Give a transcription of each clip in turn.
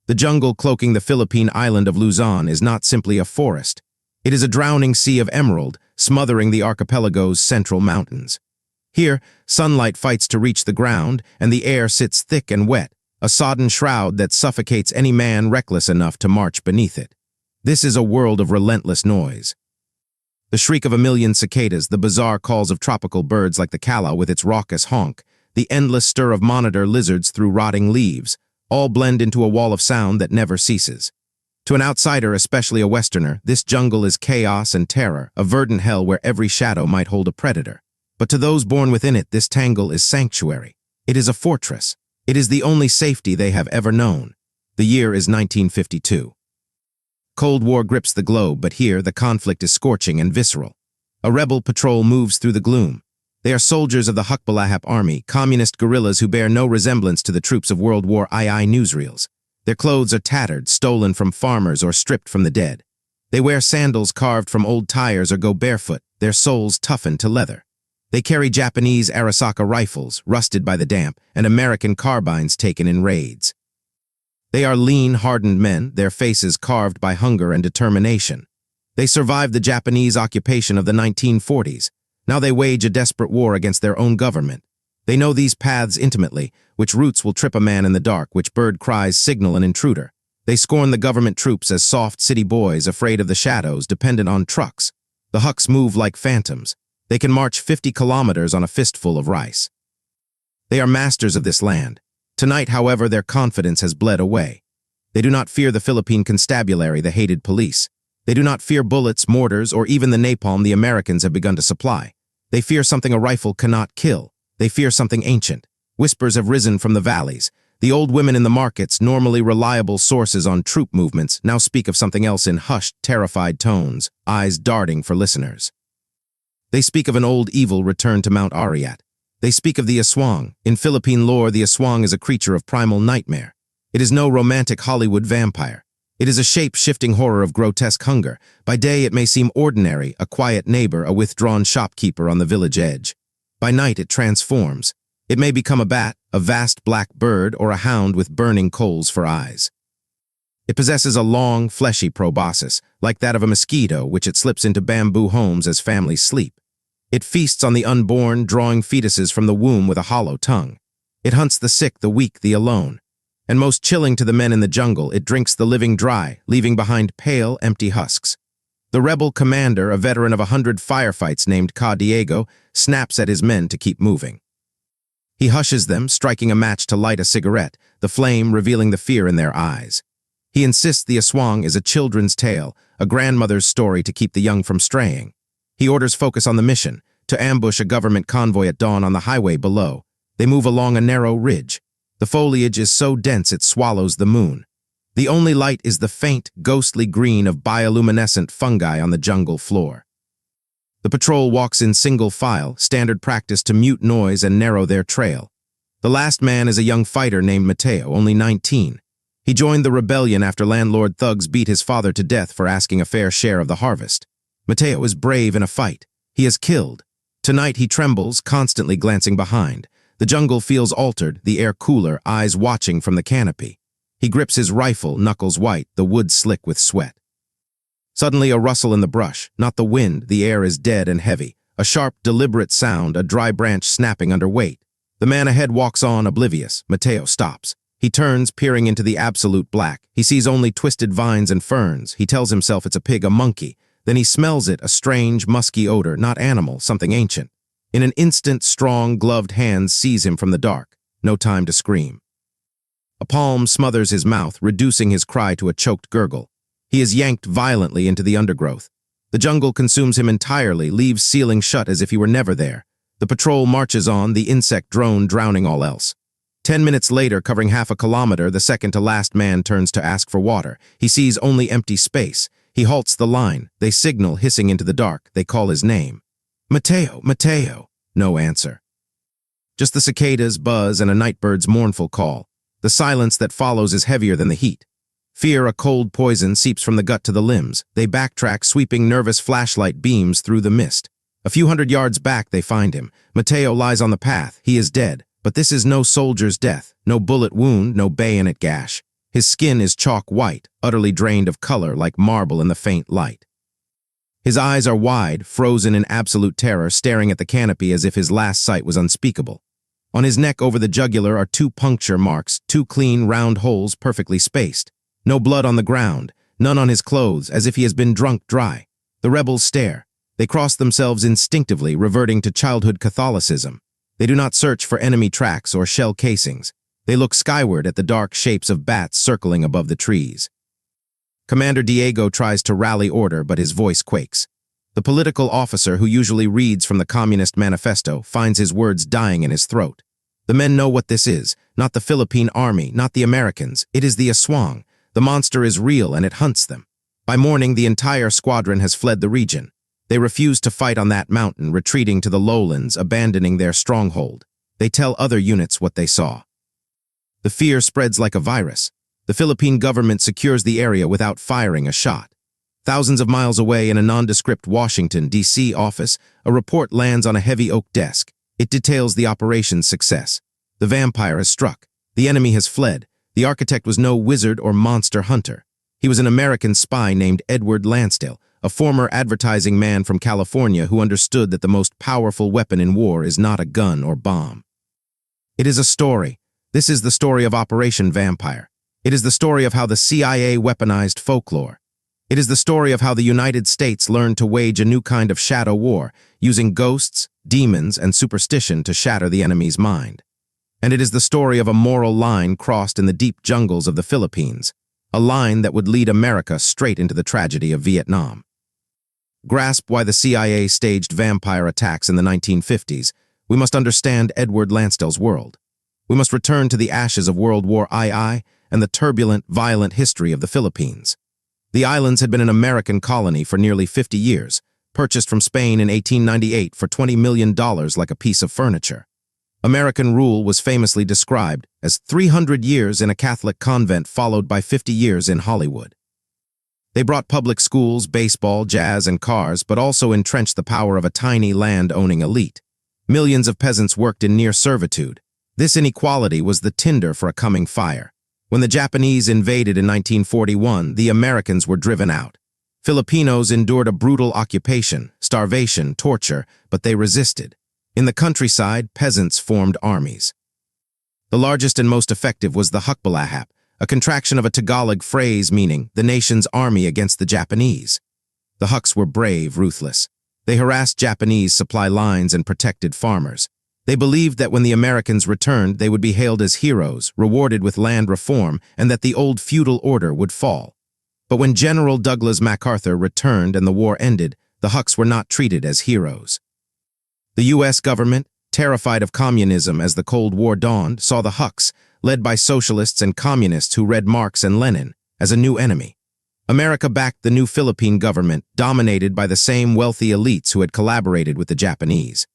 The jungle cloaking the Philippine island of Luzon is not simply a forest. It is a drowning sea of emerald, smothering the archipelago's central mountains. Here, sunlight fights to reach the ground, and the air sits thick and wet, a sodden shroud that suffocates any man reckless enough to march beneath it. This is a world of relentless noise. The shriek of a million cicadas, the bizarre calls of tropical birds like the calla with its raucous honk, the endless stir of monitor lizards through rotting leaves, all blend into a wall of sound that never ceases. To an outsider, especially a Westerner, this jungle is chaos and terror, a verdant hell where every shadow might hold a predator. But to those born within it, this tangle is sanctuary. It is a fortress. It is the only safety they have ever known. The year is 1952. Cold War grips the globe, but here the conflict is scorching and visceral. A rebel patrol moves through the gloom. They are soldiers of the Hukbalahap army, communist guerrillas who bear no resemblance to the troops of World War II newsreels. Their clothes are tattered, stolen from farmers or stripped from the dead. They wear sandals carved from old tires or go barefoot, their soles toughened to leather. They carry Japanese Arisaka rifles, rusted by the damp, and American carbines taken in raids. They are lean, hardened men, their faces carved by hunger and determination. They survived the Japanese occupation of the 1940s. Now they wage a desperate war against their own government. They know these paths intimately, which routes will trip a man in the dark, which bird cries signal an intruder. They scorn the government troops as soft city boys afraid of the shadows, dependent on trucks. The Huks move like phantoms. They can march 50 kilometers on a fistful of rice. They are masters of this land. Tonight, however, their confidence has bled away. They do not fear the Philippine constabulary, the hated police. They do not fear bullets, mortars, or even the napalm the Americans have begun to supply. They fear something a rifle cannot kill. They fear something ancient. Whispers have risen from the valleys. The old women in the markets, normally reliable sources on troop movements, now speak of something else in hushed, terrified tones, eyes darting for listeners. They speak of an old evil returned to Mount Ariat. They speak of the aswang. In Philippine lore, the aswang is a creature of primal nightmare. It is no romantic Hollywood vampire. It is a shape-shifting horror of grotesque hunger. By day, it may seem ordinary, a quiet neighbor, a withdrawn shopkeeper on the village edge. By night, it transforms. It may become a bat, a vast black bird, or a hound with burning coals for eyes. It possesses a long, fleshy proboscis, like that of a mosquito, which it slips into bamboo homes as families sleep. It feasts on the unborn, drawing fetuses from the womb with a hollow tongue. It hunts the sick, the weak, the alone. And most chilling to the men in the jungle, it drinks the living dry, leaving behind pale, empty husks. The rebel commander, a veteran of 100 firefights named Ka Diego, snaps at his men to keep moving. He hushes them, striking a match to light a cigarette, the flame revealing the fear in their eyes. He insists the aswang is a children's tale, a grandmother's story to keep the young from straying. He orders focus on the mission, to ambush a government convoy at dawn on the highway below. They move along a narrow ridge. The foliage is so dense it swallows the moon. The only light is the faint, ghostly green of bioluminescent fungi on the jungle floor. The patrol walks in single file, standard practice to mute noise and narrow their trail. The last man is a young fighter named Mateo, only 19. He joined the rebellion after landlord thugs beat his father to death for asking a fair share of the harvest. Mateo is brave in a fight. He is killed. Tonight he trembles, constantly glancing behind. The jungle feels altered, the air cooler, eyes watching from the canopy. He grips his rifle, knuckles white, the wood slick with sweat. Suddenly a rustle in the brush, not the wind, the air is dead and heavy. A sharp, deliberate sound, a dry branch snapping under weight. The man ahead walks on, oblivious. Mateo stops. He turns, peering into the absolute black. He sees only twisted vines and ferns. He tells himself it's a pig, a monkey. Then he smells it, a strange, musky odor, not animal, something ancient. In an instant, strong, gloved hands seize him from the dark. No time to scream. A palm smothers his mouth, reducing his cry to a choked gurgle. He is yanked violently into the undergrowth. The jungle consumes him entirely, leaves ceiling shut as if he were never there. The patrol marches on, the insect drone drowning all else. 10 minutes later, covering half a kilometer, the second-to-last man turns to ask for water. He sees only empty space. He halts the line. They signal, hissing into the dark. They call his name. Mateo, Mateo. No answer. Just the cicadas' buzz and a nightbird's mournful call. The silence that follows is heavier than the heat. Fear, a cold poison, seeps from the gut to the limbs. They backtrack, sweeping nervous flashlight beams through the mist. A few hundred yards back, they find him. Mateo lies on the path. He is dead. But this is no soldier's death. No bullet wound, no bayonet gash. His skin is chalk white, utterly drained of color like marble in the faint light. His eyes are wide, frozen in absolute terror, staring at the canopy as if his last sight was unspeakable. On his neck over the jugular are 2 puncture marks, 2 clean, round holes perfectly spaced. No blood on the ground, none on his clothes, as if he has been drunk dry. The rebels stare. They cross themselves instinctively, reverting to childhood Catholicism. They do not search for enemy tracks or shell casings. They look skyward at the dark shapes of bats circling above the trees. Commander Diego tries to rally order, but his voice quakes. The political officer, who usually reads from the Communist Manifesto, finds his words dying in his throat. The men know what this is, not the Philippine army, not the Americans. It is the Aswang. The monster is real and it hunts them. By morning, the entire squadron has fled the region. They refuse to fight on that mountain, retreating to the lowlands, abandoning their stronghold. They tell other units what they saw. The fear spreads like a virus. The Philippine government secures the area without firing a shot. Thousands of miles away in a nondescript Washington, D.C. office, a report lands on a heavy oak desk. It details the operation's success. The vampire has struck. The enemy has fled. The architect was no wizard or monster hunter. He was an American spy named Edward Lansdale, a former advertising man from California who understood that the most powerful weapon in war is not a gun or bomb. It is a story. This is the story of Operation Vampire. It is the story of how the CIA weaponized folklore. It is the story of how the United States learned to wage a new kind of shadow war, using ghosts, demons, and superstition to shatter the enemy's mind. And it is the story of a moral line crossed in the deep jungles of the Philippines, a line that would lead America straight into the tragedy of Vietnam. Grasp why the CIA staged vampire attacks in the 1950s, we must understand Edward Lansdale's world. We must return to the ashes of World War II and the turbulent, violent history of the Philippines. The islands had been an American colony for nearly 50 years, purchased from Spain in 1898 for $20 million like a piece of furniture. American rule was famously described as 300 years in a Catholic convent followed by 50 years in Hollywood. They brought public schools, baseball, jazz, and cars, but also entrenched the power of a tiny land-owning elite. Millions of peasants worked in near servitude. This inequality was the tinder for a coming fire. When the Japanese invaded in 1941, the Americans were driven out. Filipinos endured a brutal occupation, starvation, torture, but they resisted. In the countryside, peasants formed armies. The largest and most effective was the Hukbalahap, a contraction of a Tagalog phrase meaning the nation's army against the Japanese. The Huks were brave, ruthless. They harassed Japanese supply lines and protected farmers. They believed that when the Americans returned, they would be hailed as heroes, rewarded with land reform, and that the old feudal order would fall. But when General Douglas MacArthur returned and the war ended, the Huks were not treated as heroes. The U.S. government, terrified of communism as the Cold War dawned, saw the Huks, led by socialists and communists who read Marx and Lenin, as a new enemy. America backed the new Philippine government, dominated by the same wealthy elites who had collaborated with the Japanese.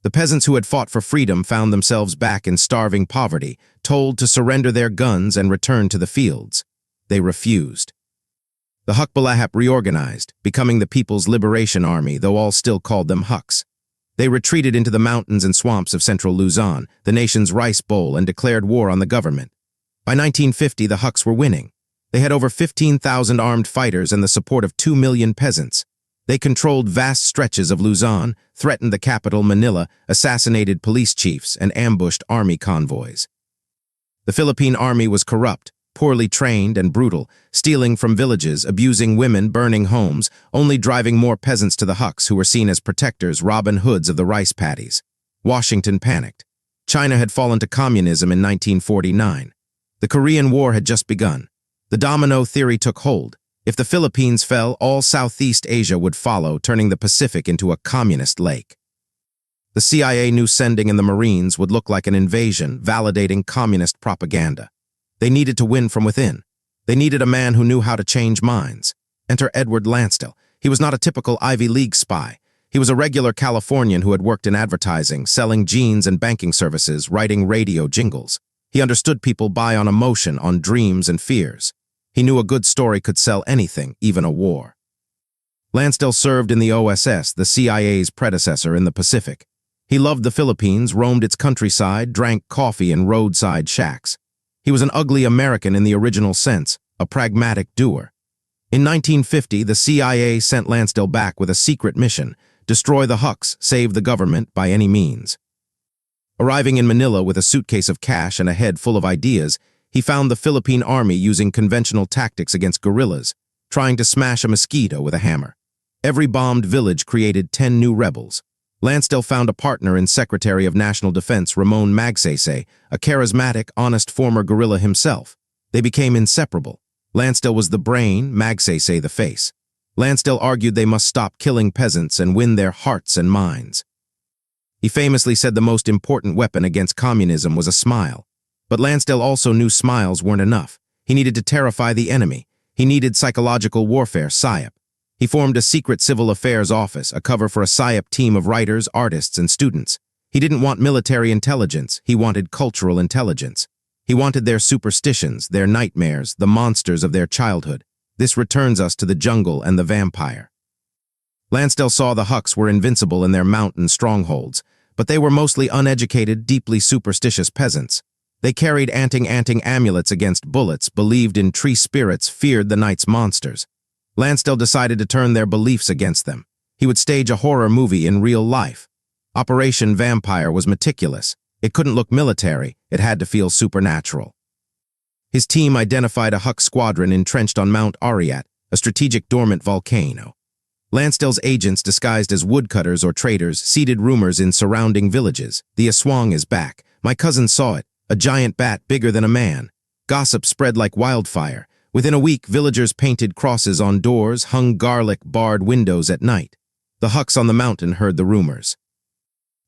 The peasants who had fought for freedom found themselves back in starving poverty, told to surrender their guns and return to the fields. They refused. The Hukbalahap reorganized, becoming the People's Liberation Army, though all still called them Huks. They retreated into the mountains and swamps of central Luzon, the nation's rice bowl, and declared war on the government. By 1950, the Huks were winning. They had over 15,000 armed fighters and the support of 2 million peasants. They controlled vast stretches of Luzon, threatened the capital, Manila, assassinated police chiefs, and ambushed army convoys. The Philippine army was corrupt, poorly trained, and brutal, stealing from villages, abusing women, burning homes, only driving more peasants to the Huks, who were seen as protectors, Robin Hoods of the rice paddies. Washington panicked. China had fallen to communism in 1949. The Korean War had just begun. The domino theory took hold. If the Philippines fell, all Southeast Asia would follow, turning the Pacific into a communist lake. The CIA knew sending in the Marines would look like an invasion, validating communist propaganda. They needed to win from within. They needed a man who knew how to change minds. Enter Edward Lansdale. He was not a typical Ivy League spy. He was a regular Californian who had worked in advertising, selling jeans and banking services, writing radio jingles. He understood people buy on emotion, on dreams and fears. He knew a good story could sell anything, even a war. Lansdale served in the OSS, the CIA's predecessor in the Pacific. He loved the Philippines, roamed its countryside, drank coffee in roadside shacks. He was an ugly American in the original sense, a pragmatic doer. In 1950, the CIA sent Lansdale back with a secret mission: destroy the Hucks, save the government by any means. Arriving in Manila with a suitcase of cash and a head full of ideas, he found the Philippine army using conventional tactics against guerrillas, trying to smash a mosquito with a hammer. Every bombed village created 10 new rebels. Lansdale found a partner in Secretary of National Defense Ramon Magsaysay, a charismatic, honest former guerrilla himself. They became inseparable. Lansdale was the brain, Magsaysay the face. Lansdale argued they must stop killing peasants and win their hearts and minds. He famously said the most important weapon against communism was a smile. But Lansdale also knew smiles weren't enough. He needed to terrify the enemy. He needed psychological warfare, PSYOP. He formed a secret civil affairs office, a cover for a PSYOP team of writers, artists, and students. He didn't want military intelligence. He wanted cultural intelligence. He wanted their superstitions, their nightmares, the monsters of their childhood. This returns us to the jungle and the vampire. Lansdale saw the Hucks were invincible in their mountain strongholds, but they were mostly uneducated, deeply superstitious peasants. They carried anting amulets against bullets, believed in tree spirits, feared the night's monsters. Lansdale decided to turn their beliefs against them. He would stage a horror movie in real life. Operation Vampire was meticulous. It couldn't look military, it had to feel supernatural. His team identified a Huck squadron entrenched on Mount Ariat, a strategic dormant volcano. Lansdale's agents, disguised as woodcutters or traders, seeded rumors in surrounding villages. The aswang is back. My cousin saw it. A giant bat bigger than a man. Gossip spread like wildfire. Within a week, villagers painted crosses on doors, hung garlic-barred windows at night. The Hucks on the mountain heard the rumors.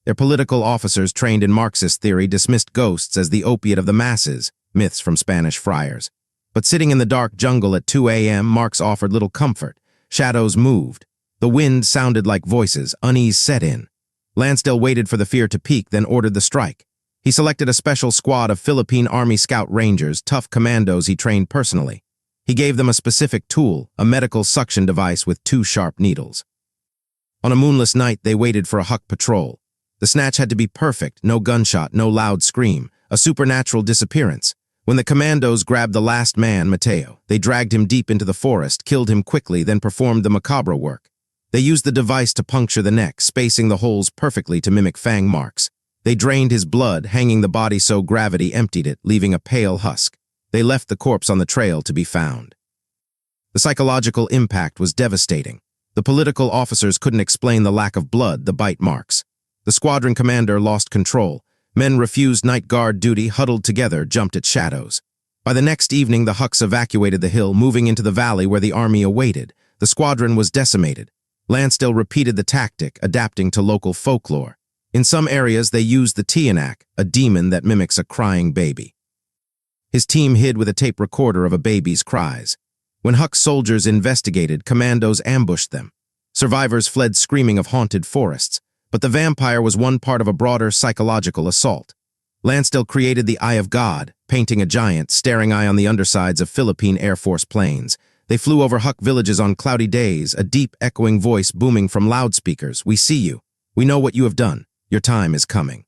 Their political officers trained in Marxist theory dismissed ghosts as the opiate of the masses, myths from Spanish friars. But sitting in the dark jungle at 2 a.m., Marx offered little comfort. Shadows moved. The wind sounded like voices. Unease set in. Lansdale waited for the fear to peak, then ordered the strike. He selected a special squad of Philippine Army Scout Rangers, tough commandos he trained personally. He gave them a specific tool, a medical suction device with 2 sharp needles. On a moonless night, they waited for a Huck patrol. The snatch had to be perfect, no gunshot, no loud scream, a supernatural disappearance. When the commandos grabbed the last man, Mateo, they dragged him deep into the forest, killed him quickly, then performed the macabre work. They used the device to puncture the neck, spacing the holes perfectly to mimic fang marks. They drained his blood, hanging the body so gravity emptied it, leaving a pale husk. They left the corpse on the trail to be found. The psychological impact was devastating. The political officers couldn't explain the lack of blood, the bite marks. The squadron commander lost control. Men refused night guard duty, huddled together, jumped at shadows. By the next evening, the Hucks evacuated the hill, moving into the valley where the army awaited. The squadron was decimated. Lansdale repeated the tactic, adapting to local folklore. In some areas, they used the Tiyanak, a demon that mimics a crying baby. His team hid with a tape recorder of a baby's cries. When Huck soldiers investigated, commandos ambushed them. Survivors fled screaming of haunted forests. But the vampire was one part of a broader psychological assault. Lansdale created the Eye of God, painting a giant, staring eye on the undersides of Philippine Air Force planes. They flew over Huck villages on cloudy days, a deep, echoing voice booming from loudspeakers. We see you. We know what you have done. Your time is coming.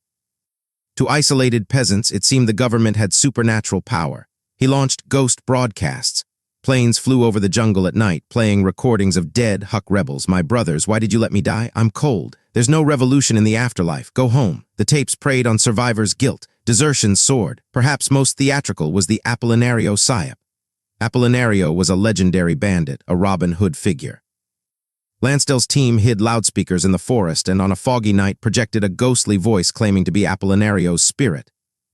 To isolated peasants, it seemed the government had supernatural power. He launched ghost broadcasts. Planes flew over the jungle at night, playing recordings of dead Huck rebels. My brothers, why did you let me die? I'm cold. There's no revolution in the afterlife. Go home. The tapes preyed on survivors' guilt. Desertion soared. Perhaps most theatrical was the Apolinario PSYOP. Apolinario was a legendary bandit, a Robin Hood figure. Lansdale's team hid loudspeakers in the forest and on a foggy night projected a ghostly voice claiming to be Apolinario's spirit.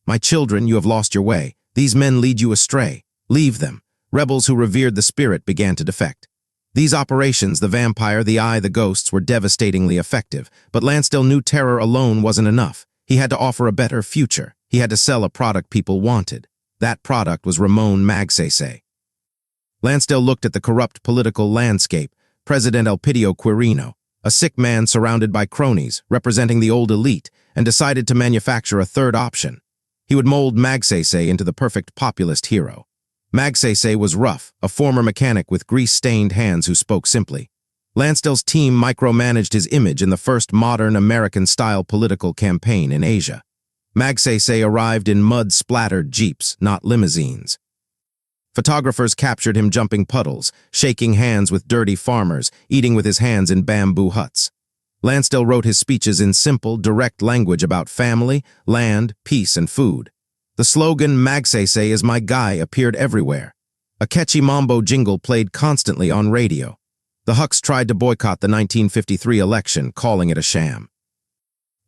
My children, you have lost your way. These men lead you astray. Leave them. Rebels who revered the spirit began to defect. These operations, the vampire, the eye, the ghosts, were devastatingly effective, but Lansdale knew terror alone wasn't enough. He had to offer a better future. He had to sell a product people wanted. That product was Ramon Magsaysay. Lansdale looked at the corrupt political landscape. President Elpidio Quirino, a sick man surrounded by cronies, representing the old elite, and decided to manufacture a third option. He would mold Magsaysay into the perfect populist hero. Magsaysay was rough, a former mechanic with grease-stained hands who spoke simply. Lansdale's team micromanaged his image in the first modern American-style political campaign in Asia. Magsaysay arrived in mud-splattered jeeps, not limousines. Photographers captured him jumping puddles, shaking hands with dirty farmers, eating with his hands in bamboo huts. Lansdale wrote his speeches in simple, direct language about family, land, peace, and food. The slogan, "Magsaysay is my guy," appeared everywhere. A catchy mambo jingle played constantly on radio. The Hucks tried to boycott the 1953 election, calling it a sham.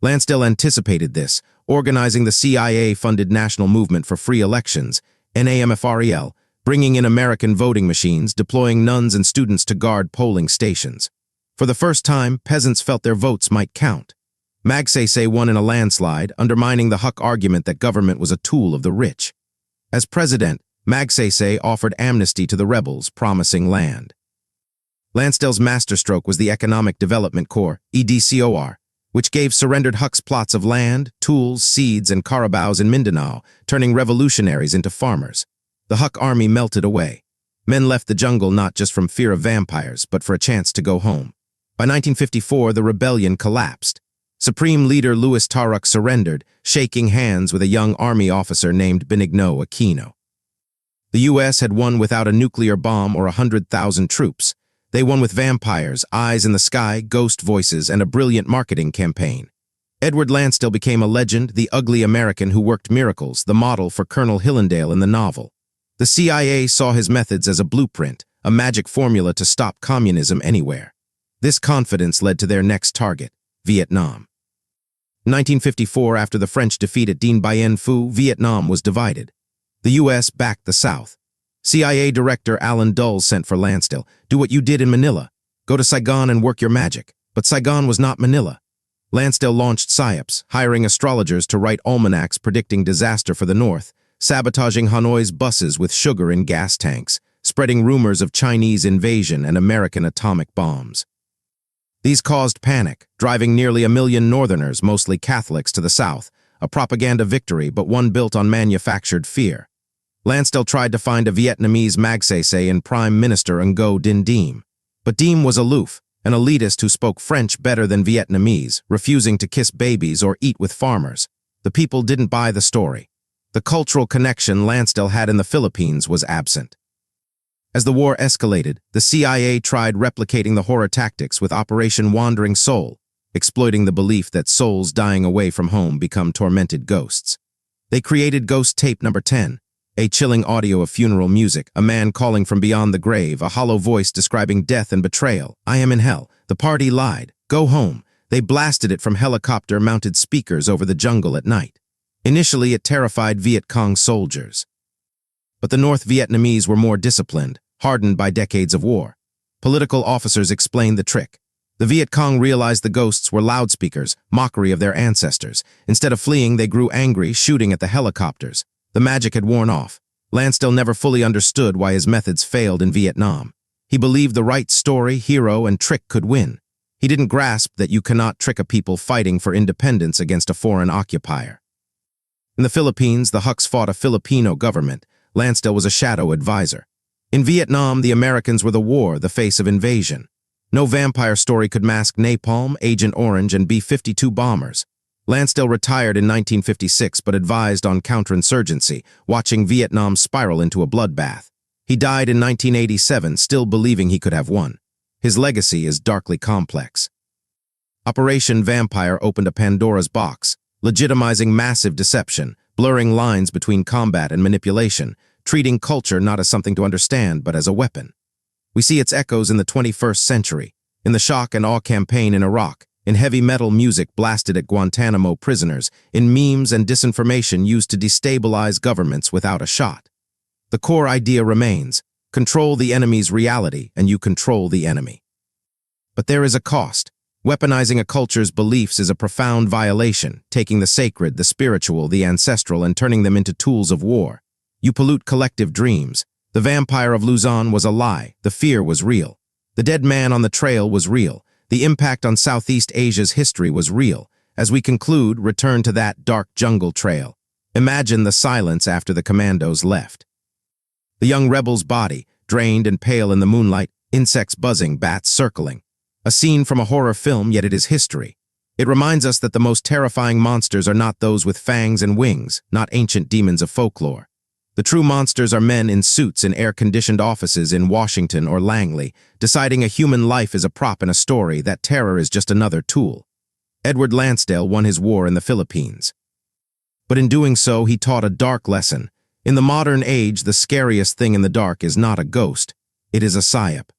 Lansdale anticipated this, organizing the CIA-funded National Movement for Free Elections, NAMFREL, bringing in American voting machines, deploying nuns and students to guard polling stations. For the first time, peasants felt their votes might count. Magsaysay won in a landslide, undermining the Huck argument that government was a tool of the rich. As president, Magsaysay offered amnesty to the rebels, promising land. Lansdale's masterstroke was the Economic Development Corps, EDCOR, which gave surrendered Hucks plots of land, tools, seeds, and carabaos in Mindanao, turning revolutionaries into farmers. The Huck army melted away. Men left the jungle not just from fear of vampires, but for a chance to go home. By 1954, the rebellion collapsed. Supreme Leader Louis Taruk surrendered, shaking hands with a young army officer named Benigno Aquino. The U.S. had won without a nuclear bomb or 100,000 troops. They won with vampires, eyes in the sky, ghost voices, and a brilliant marketing campaign. Edward Lansdale became a legend, the ugly American who worked miracles, the model for Colonel Hillendale in the novel. The CIA saw his methods as a blueprint, a magic formula to stop communism anywhere. This confidence led to their next target, Vietnam. In 1954, after the French defeat at Dien Bien Phu, Vietnam was divided. The U.S. backed the South. CIA Director Alan Dulles sent for Lansdale, "Do what you did in Manila. Go to Saigon and work your magic." But Saigon was not Manila. Lansdale launched psyops, hiring astrologers to write almanacs predicting disaster for the North, sabotaging Hanoi's buses with sugar in gas tanks, spreading rumors of Chinese invasion and American atomic bombs. These caused panic, driving nearly 1 million Northerners, mostly Catholics, to the South, a propaganda victory but one built on manufactured fear. Lansdale tried to find a Vietnamese Magsaysay in Prime Minister Ngo Dinh Diem. But Diem was aloof, an elitist who spoke French better than Vietnamese, refusing to kiss babies or eat with farmers. The people didn't buy the story. The cultural connection Lansdale had in the Philippines was absent. As the war escalated, the CIA tried replicating the horror tactics with Operation Wandering Soul, exploiting the belief that souls dying away from home become tormented ghosts. They created Ghost Tape Number 10, a chilling audio of funeral music, a man calling from beyond the grave, a hollow voice describing death and betrayal. "I am in hell. The party lied. Go home." They blasted it from helicopter-mounted speakers over the jungle at night. Initially, it terrified Viet Cong soldiers. But the North Vietnamese were more disciplined, hardened by decades of war. Political officers explained the trick. The Viet Cong realized the ghosts were loudspeakers, mockery of their ancestors. Instead of fleeing, they grew angry, shooting at the helicopters. The magic had worn off. Lansdale never fully understood why his methods failed in Vietnam. He believed the right story, hero, and trick could win. He didn't grasp that you cannot trick a people fighting for independence against a foreign occupier. In the Philippines, the Hucks fought a Filipino government. Lansdale was a shadow advisor. In Vietnam, the Americans were the war, the face of invasion. No vampire story could mask napalm, Agent Orange, and B-52 bombers. Lansdale retired in 1956 but advised on counterinsurgency, watching Vietnam spiral into a bloodbath. He died in 1987, still believing he could have won. His legacy is darkly complex. Operation Vampire opened a Pandora's box, legitimizing massive deception, blurring lines between combat and manipulation, treating culture not as something to understand but as a weapon. We see its echoes in the 21st century, in the shock and awe campaign in Iraq, in heavy metal music blasted at Guantanamo prisoners, in memes and disinformation used to destabilize governments without a shot. The core idea remains: control the enemy's reality and you control the enemy. But there is a cost. Weaponizing a culture's beliefs is a profound violation, taking the sacred, the spiritual, the ancestral, and turning them into tools of war. You pollute collective dreams. The vampire of Luzon was a lie. The fear was real. The dead man on the trail was real. The impact on Southeast Asia's history was real. As we conclude, return to that dark jungle trail. Imagine the silence after the commandos left. The young rebel's body, drained and pale in the moonlight, insects buzzing, bats circling. A scene from a horror film, yet it is history. It reminds us that the most terrifying monsters are not those with fangs and wings, not ancient demons of folklore. The true monsters are men in suits in air-conditioned offices in Washington or Langley, deciding a human life is a prop in a story, that terror is just another tool. Edward Lansdale won his war in the Philippines. But in doing so, he taught a dark lesson. In the modern age, the scariest thing in the dark is not a ghost, it is a psyop.